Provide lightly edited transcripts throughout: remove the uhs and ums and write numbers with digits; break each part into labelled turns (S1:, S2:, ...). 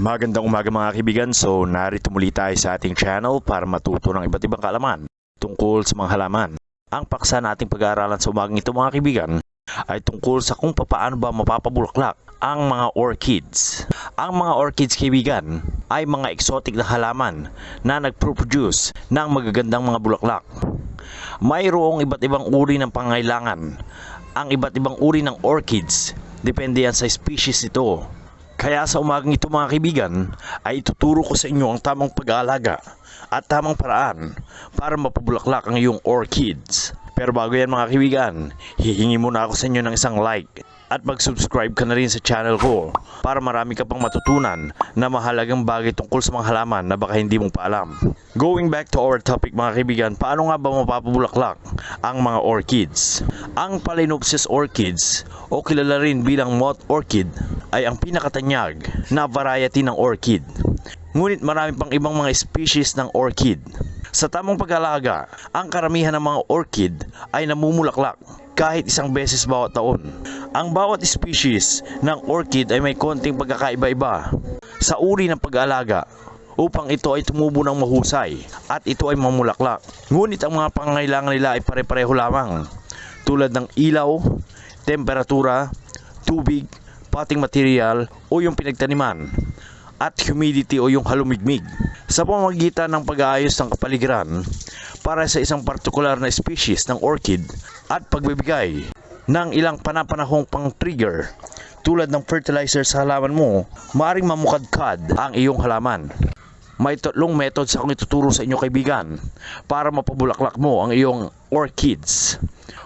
S1: Magandang umaga mga kaibigan. So narito muli tayo sa ating channel para matuto ng iba't ibang kaalaman tungkol sa mga halaman. Ang paksa na ating pag-aaralan sa umagang ito mga kaibigan ay tungkol sa kung paano ba mapapabulaklak ang mga orchids. Ang mga orchids kaibigan ay mga exotic na halaman na nagproduce ng magagandang mga bulaklak. Mayroong iba't ibang uri ng pangailangan ang iba't ibang uri ng orchids, depende yan sa species nito. Kaya sa umagang ito mga kaibigan ay ituturo ko sa inyo ang tamang pag-aalaga at tamang paraan para mapabulaklak ang iyong orchids. Pero bago yan mga kaibigan, hihingi muna ako sa inyo ng isang like at mag-subscribe ka na rin sa channel ko para marami ka pang matutunan na mahalagang bagay tungkol sa mga halaman na baka hindi mong paalam. Going back to our topic mga kaibigan, paano nga ba mapapabulaklak ang mga orchids? Ang Phalaenopsis orchids o kilala rin bilang moth orchid ay ang pinakatanyag na variety ng orchid. Ngunit marami pang ibang mga species ng orchid. Sa tamang pag-alaga, ang karamihan ng mga orchid ay namumulaklak kahit isang beses bawat taon. Ang bawat species ng orchid ay may konting pagkakaiba-iba sa uri ng pag-aalaga upang ito ay tumubo ng mahusay at ito ay mamulaklak. Ngunit ang mga pangangailangan nila ay pare-pareho lamang, tulad ng ilaw, temperatura, tubig, potting material o yung pinagtaniman, at humidity o yung halumigmig. Sa pamamagitan ng pag-aayos ng kapaligiran para sa isang partikular na species ng orchid at pagbibigay ng ilang panapanahong pang-trigger tulad ng fertilizer sa halaman mo, maaaring mamukadkad ang iyong halaman. May tatlong methods akong ituturo sa inyo kaibigan para mapabulaklak mo ang iyong orchids.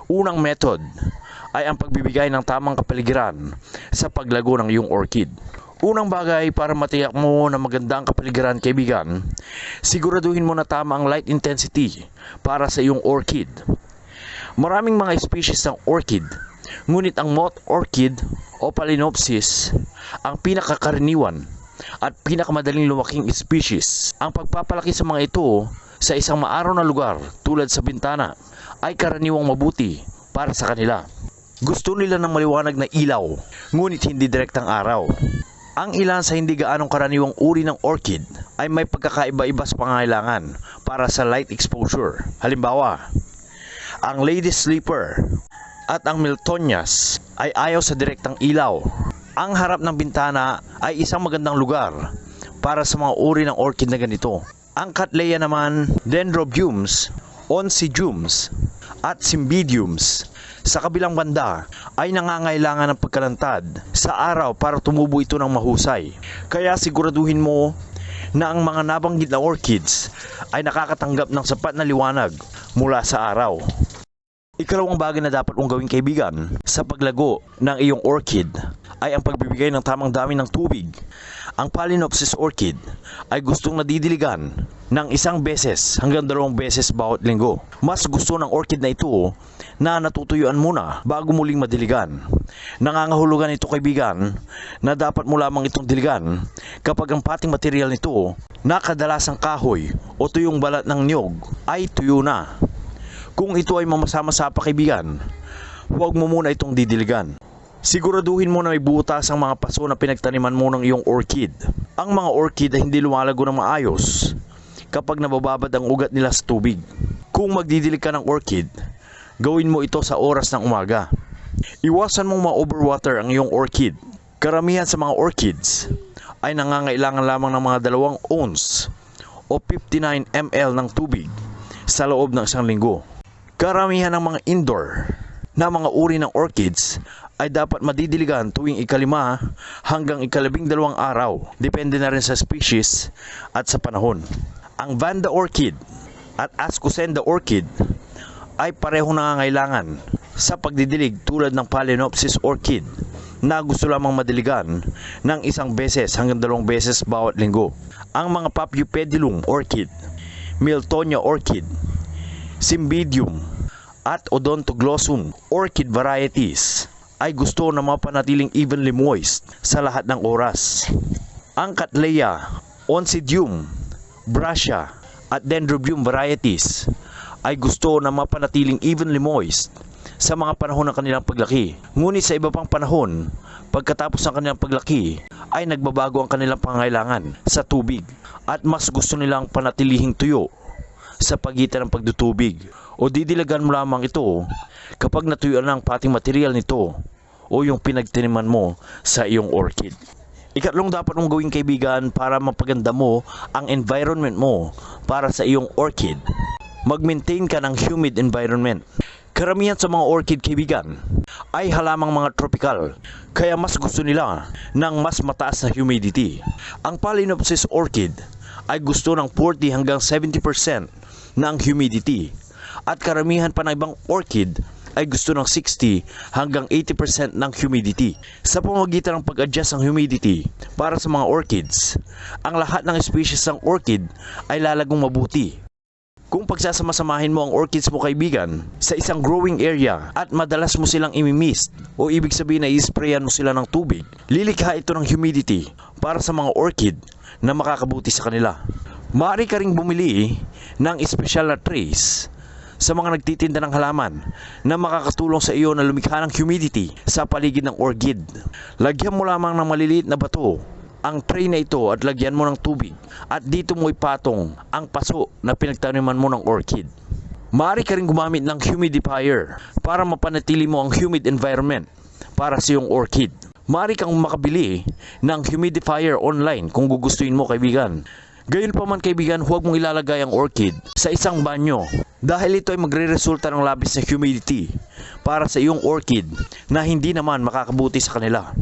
S1: Unang method ay ang pagbibigay ng tamang kapaligiran sa paglago ng iyong orchid. Unang bagay para matiyak mo na maganda ang kapaligiran kaibigan, siguraduhin mo na tama ang light intensity para sa iyong orchid. Maraming mga species ng orchid, ngunit ang moth orchid o Phalaenopsis ang pinakakaraniwan at pinakamadaling lumaking species. Ang pagpapalaki sa mga ito sa isang maaraw na lugar tulad sa bintana ay karaniwang mabuti para sa kanila. Gusto nila ng maliwanag na ilaw, ngunit hindi direktang araw. Ang ilan sa hindi gaanong karaniwang uri ng orchid ay may pagkakaiba-iba sa pangangailangan para sa light exposure. Halimbawa, ang lady sleeper at ang Miltonias ay ayaw sa direktang ilaw. Ang harap ng bintana ay isang magandang lugar para sa mga uri ng orchid na ganito. Ang Cattleya naman, Dendrobiums, Oncidiums at Cymbidiums sa kabilang banda ay nangangailangan ng pagkalantad sa araw para tumubo ito ng mahusay. Kaya siguraduhin mo na ang mga nabanggit na orchids ay nakakatanggap ng sapat na liwanag mula sa araw. Ikalawang bagay na dapat mong gawin kaibigan sa paglago ng iyong orchid ay ang pagbibigay ng tamang dami ng tubig. Ang Phalaenopsis orchid ay gustong nadidiligan ng 1 beses hanggang 2 beses bawat linggo. Mas gusto ng orchid na ito na natutuyuan muna bago muling madiligan. Nangangahulugan ito kaibigan na dapat mo lamang itong diligan kapag ang potting material nito na kadalasang kahoy o tuyong balat ng niyog ay tuyo na. Kung ito ay mamasama-sa pa kaibigan, huwag mo muna itong didiligan. Siguraduhin mo na may butas ang mga paso na pinagtaniman mo ng iyong orchid. Ang mga orchid ay hindi lumalago ng maayos kapag nabababad ang ugat nila sa tubig. Kung magdidilig ka ng orchid, gawin mo ito sa oras ng umaga. Iwasan mong ma-overwater ang iyong orchid. Karamihan sa mga orchids ay nangangailangan lamang ng mga 2 ounce o 59 ml ng tubig sa loob ng 1 linggo. Karamihan ng mga indoor na mga uri ng orchids ay dapat madidiligan tuwing 5 hanggang 12 araw. Depende na rin sa species at sa panahon. Ang Vanda orchid at Ascocenda orchid ay pareho nangangailangan sa pagdidilig tulad ng Phalaenopsis orchid na gusto lamang madiligan ng 1 beses hanggang 2 beses bawat linggo. Ang mga Paphiopedilum orchid, Miltonia orchid, Cymbidium at Odontoglossum orchid varieties ay gusto na mapanatiling evenly moist sa lahat ng oras. Ang Cattleya, Oncidium, Brassia at Dendrobium varieties ay gusto na mapanatiling evenly moist sa mga panahon ng kanilang paglaki. Ngunit sa iba pang panahon, Pagkatapos ng kanilang paglaki, ay nagbabago ang kanilang pangangailangan sa tubig at mas gusto nilang panatilihing tuyo sa pagitan ng pagdutubig o didilagan mo lamang ito kapag natuyuan ng pating material nito o yung pinagtiniman mo sa iyong orchid. Ikatlong dapat mong gawing kaibigan para mapaganda mo ang environment mo para sa iyong orchid. Mag-maintain ka ng humid environment. Karamihan sa mga orchid kaibigan ay halamang mga tropical, kaya mas gusto nila ng mas mataas na humidity. Ang Phalaenopsis orchid ay gusto ng 40 hanggang 70% ng humidity at karamihan pa ng ibang orchid ay gusto ng 60 hanggang 80% ng humidity. Sa pamamagitan ng pag-adjust ng humidity para sa mga orchids, ang lahat ng species ng orchid ay lalagong mabuti. Kung pagsasama-samahin mo ang orchids mo kaibigan sa isang growing area at madalas mo silang imimist o ibig sabihin na i-sprayan mo sila ng tubig, lilikha ito ng humidity para sa mga orchid na makakabuti sa kanila. Maaari ka ring bumili ng espesyal na trays sa mga nagtitinda ng halaman na makakatulong sa iyo na lumikha ng humidity sa paligid ng orchid. Lagyan mo lamang ng maliliit na bato ang tray na ito at lagyan mo ng tubig at dito mo ipatong ang paso na pinagtaniman mo ng orchid. Maaari ka rin gumamit ng humidifier para mapanatili mo ang humid environment para sa iyong orchid. Maaari kang makabili ng humidifier online kung gugustuhin mo kaibigan. Gayunpaman kaibigan, huwag mong ilalagay ang orchid sa isang banyo dahil ito ay magre-resulta ng labis na humidity para sa iyong orchid na hindi naman makakabuti sa kanila.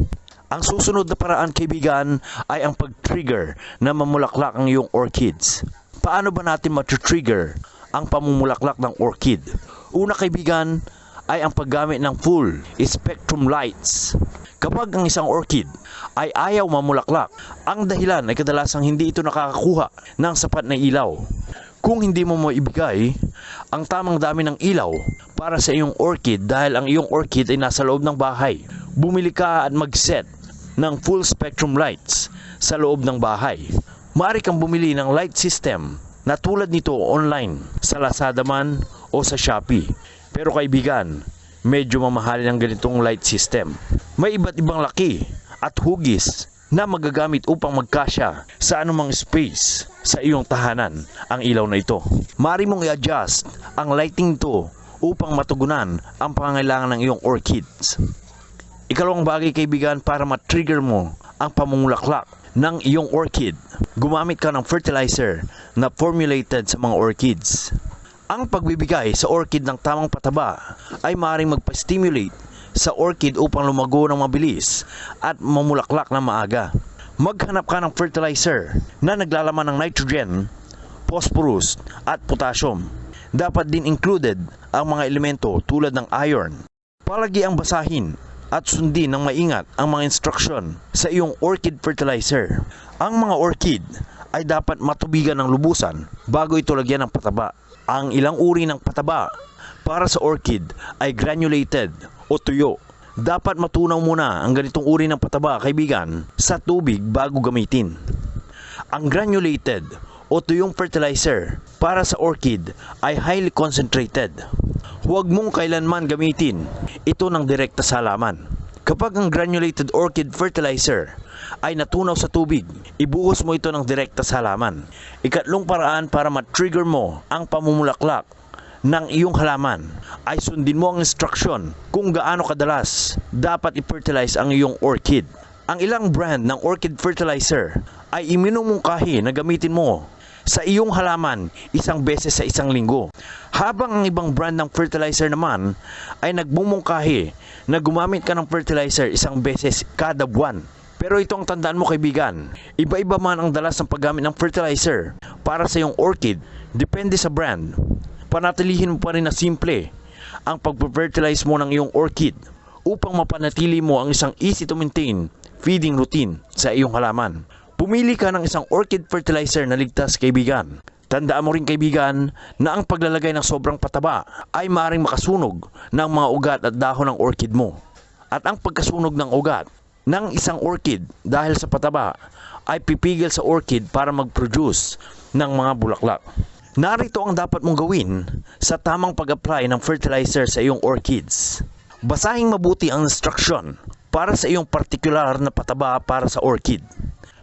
S1: Ang susunod na paraan kaibigan ay ang pag-trigger na mamulaklak ang iyong orchids. Paano ba natin mat-trigger ang pamumulaklak ng orchid? Una kaibigan ay ang paggamit ng full spectrum lights. Kapag ang isang orchid ay ayaw mamulaklak, ang dahilan ay kadalasang hindi ito nakakakuha ng sapat na ilaw. Kung hindi mo maibigay ang tamang dami ng ilaw para sa iyong orchid dahil ang iyong orchid ay nasa loob ng bahay, bumili ka at mag-set ng full spectrum lights sa loob ng bahay. Maaari kang bumili ng light system na tulad nito online sa Lazada man o sa Shopee. Pero kaibigan, medyo mamahal ang ganitong light system. May iba't ibang laki at hugis na magagamit upang magkasya sa anumang space sa iyong tahanan ang ilaw na ito. Maaari mong i-adjust ang lighting ito upang matugunan ang pangangailangan ng iyong orchids. Ikalawang bagay kaibigan para ma-trigger mo ang pamumulaklak ng iyong orchid, gumamit ka ng fertilizer na formulated sa mga orchids. Ang pagbibigay sa orchid ng tamang pataba ay maaaring magpa-stimulate sa orchid upang lumago ng mabilis at mamulaklak na maaga. Maghanap ka ng fertilizer na naglalaman ng nitrogen, phosphorus at potassium. Dapat din included ang mga elemento tulad ng iron. Palagi ang basahin at sundin ng maingat ang mga instruction sa iyong orchid fertilizer. Ang mga orchid ay dapat matubigan ng lubusan bago ito lagyan ng pataba. Ang ilang uri ng pataba para sa orchid ay granulated o tuyo. Dapat matunaw muna ang ganitong uri ng pataba kaibigan sa tubig bago gamitin. Ang granulated o tuyong fertilizer para sa orchid ay highly concentrated. Huwag mong kailanman gamitin ito ng direkta sa halaman. Kapag ang granulated orchid fertilizer ay natunaw sa tubig, ibuhos mo ito ng direkta sa halaman. Ikatlong paraan para ma-trigger mo ang pamumulaklak ng iyong halaman ay sundin mo ang instruction kung gaano kadalas dapat i-fertilize ang iyong orchid. Ang ilang brand ng orchid fertilizer ay iminumungkahi na gamitin mo sa iyong halaman isang beses sa isang linggo. Habang ang ibang brand ng fertilizer naman ay nagbumungkahi na gumamit ka ng fertilizer isang beses kada buwan. Pero ito ang tandaan mo kaibigan, iba-iba man ang dalas ng paggamit ng fertilizer para sa iyong orchid, depende sa brand. Panatilihin mo pa rin na simple ang pag-fertilize mo ng iyong orchid upang mapanatili mo ang isang easy to maintain feeding routine sa iyong halaman. Pumili ka ng isang orchid fertilizer na ligtas kaibigan. Tandaan mo rin kaibigan na ang paglalagay ng sobrang pataba ay maaaring makasunog ng mga ugat at dahon ng orchid mo. At ang pagkasunog ng ugat ng isang orchid dahil sa pataba ay pipigil sa orchid para mag-produce ng mga bulaklak. Narito ang dapat mong gawin sa tamang pag-apply ng fertilizer sa iyong orchids. Basahin mabuti ang instruction para sa iyong partikular na pataba para sa orchid.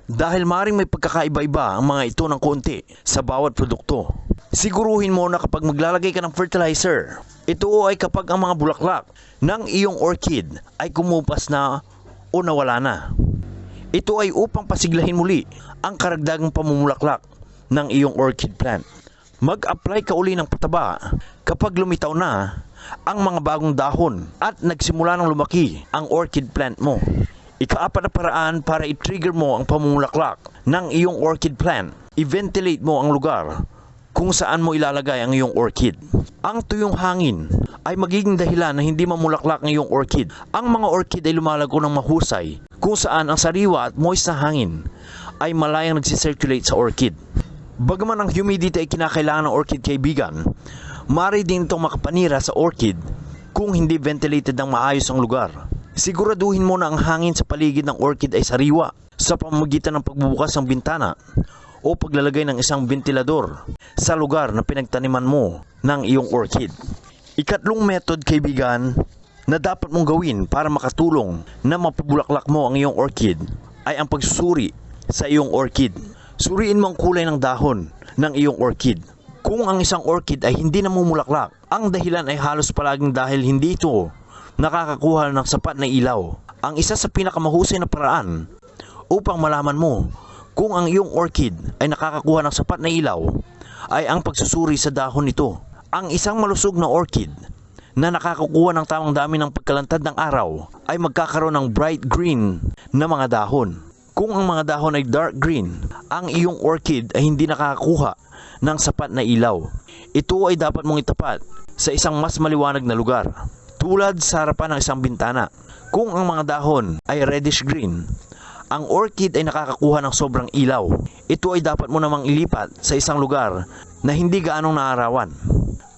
S1: Dahil maring may pagkakaiba-iba ang mga ito ng konti sa bawat produkto. Siguruhin mo na kapag maglalagay ka ng fertilizer, ito ay kapag ang mga bulaklak ng iyong orchid ay kumupas na o nawala na. Ito ay upang pasiglahin muli ang karagdagang pamumulaklak ng iyong orchid plant. Mag-apply ka uli ng pataba kapag lumitaw na ang mga bagong dahon at nagsimula ng lumaki ang orchid plant mo. Ikaapat na paraan para i-trigger mo ang pamumulaklak ng iyong orchid plant. I-ventilate mo ang lugar kung saan mo ilalagay ang iyong orchid. Ang tuyong hangin ay magiging dahilan na hindi mamulaklak ang iyong orchid. Ang mga orchid ay lumalago ng mahusay kung saan ang sariwa at moist na hangin ay malayang nagsisirculate sa orchid. Bagaman ang humidity ay kinakailangan ng orchid kaibigan, maaari din itong makapanira sa orchid kung hindi ventilated ng maayos ang lugar. Siguraduhin mo na ang hangin sa paligid ng orchid ay sariwa sa pamamagitan ng pagbubukas ng bintana o paglalagay ng isang ventilador sa lugar na pinagtaniman mo ng iyong orchid. Ikatlong method kaibigan na dapat mong gawin para makatulong na mapabulaklak mo ang iyong orchid ay ang pagsusuri sa iyong orchid. Suriin mo ang kulay ng dahon ng iyong orchid. Kung ang isang orchid ay hindi namumulaklak, ang dahilan ay halos palaging dahil hindi ito nakakakuha ng sapat na ilaw. Ang isa sa pinakamahusay na paraan upang malaman mo kung ang iyong orchid ay nakakakuha ng sapat na ilaw ay ang pagsusuri sa dahon nito. Ang isang malusog na orchid na nakakakuha ng tamang dami ng pagkalantad ng araw ay magkakaroon ng bright green na mga dahon. Kung ang mga dahon ay dark green, ang iyong orchid ay hindi nakakakuha ng sapat na ilaw. Ito ay dapat mong itapat sa isang mas maliwanag na lugar, tulad sa harapan ng isang bintana. Kung ang mga dahon ay reddish green, ang orchid ay nakakakuha ng sobrang ilaw. Ito ay dapat mo namang ilipat sa isang lugar na hindi gaanong naarawan.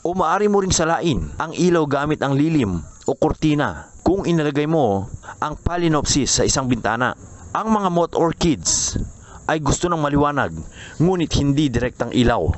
S1: O maaari mo ring salain ang ilaw gamit ang lilim o kurtina kung inilagay mo ang Phalaenopsis sa isang bintana. Ang mga moth orchids ay gusto ng maliwanag, ngunit hindi direktang ilaw.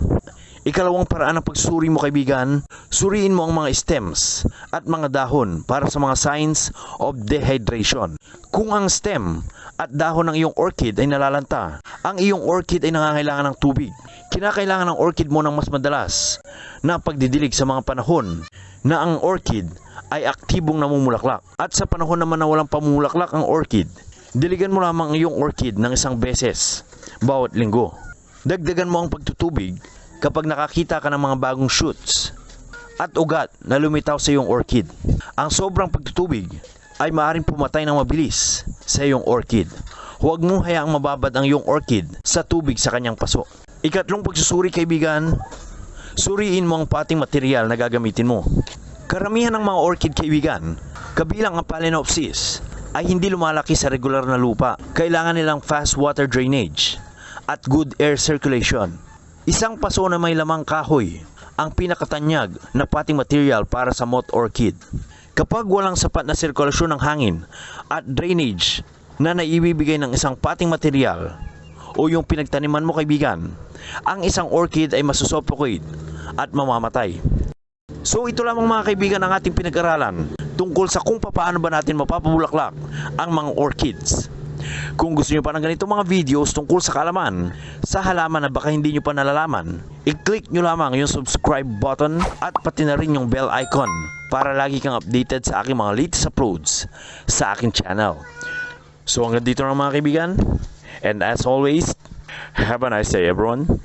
S1: Ikalawang paraan ng pagsuri mo kaibigan, suriin mo ang mga stems at mga dahon para sa mga signs of dehydration. Kung ang stem at dahon ng iyong orchid ay nalalanta, ang iyong orchid ay nangangailangan ng tubig. Kinakailangan ng orchid mo ng mas madalas na pagdidilig sa mga panahon na ang orchid ay aktibong namumulaklak. At sa panahon naman na walang pamumulaklak ang orchid, diligan mo lamang ang iyong orchid ng isang beses bawat linggo. Dagdagan mo ang pagtutubig kapag nakakita ka ng mga bagong shoots at ugat na lumitaw sa iyong orchid. Ang sobrang pagtutubig ay maaaring pumatay ng mabilis sa iyong orchid. Huwag mo hayaang mababad ang iyong orchid sa tubig sa kanyang paso. Ikatlong pagsusuri kaibigan, suriin mo ang potting material na gagamitin mo. Karamihan ng mga orchid kaibigan, kabilang ang Phalaenopsis, ay hindi lumalaki sa regular na lupa. Kailangan nilang fast water drainage at good air circulation. Isang paso na may lamang kahoy ang pinakatanyag na potting material para sa moth orchid. Kapag walang sapat na sirkulasyon ng hangin at drainage na naibibigay ng isang potting material o yung pinagtaniman mo kaibigan, ang isang orchid ay masusuffocate at mamamatay. So ito lamang mga kaibigan ang ating pinag-aralan tungkol sa kung paano ba natin mapapabulaklak ang mga orchids. Kung gusto nyo pa ng ganito mga videos tungkol sa kaalaman sa halaman na baka hindi nyo pa nalalaman, i-click nyo lamang yung subscribe button at pati na rin yung bell icon para lagi kang updated sa aking mga latest uploads sa aking channel. So hanggang dito na mga kaibigan, and as always, have a nice day everyone.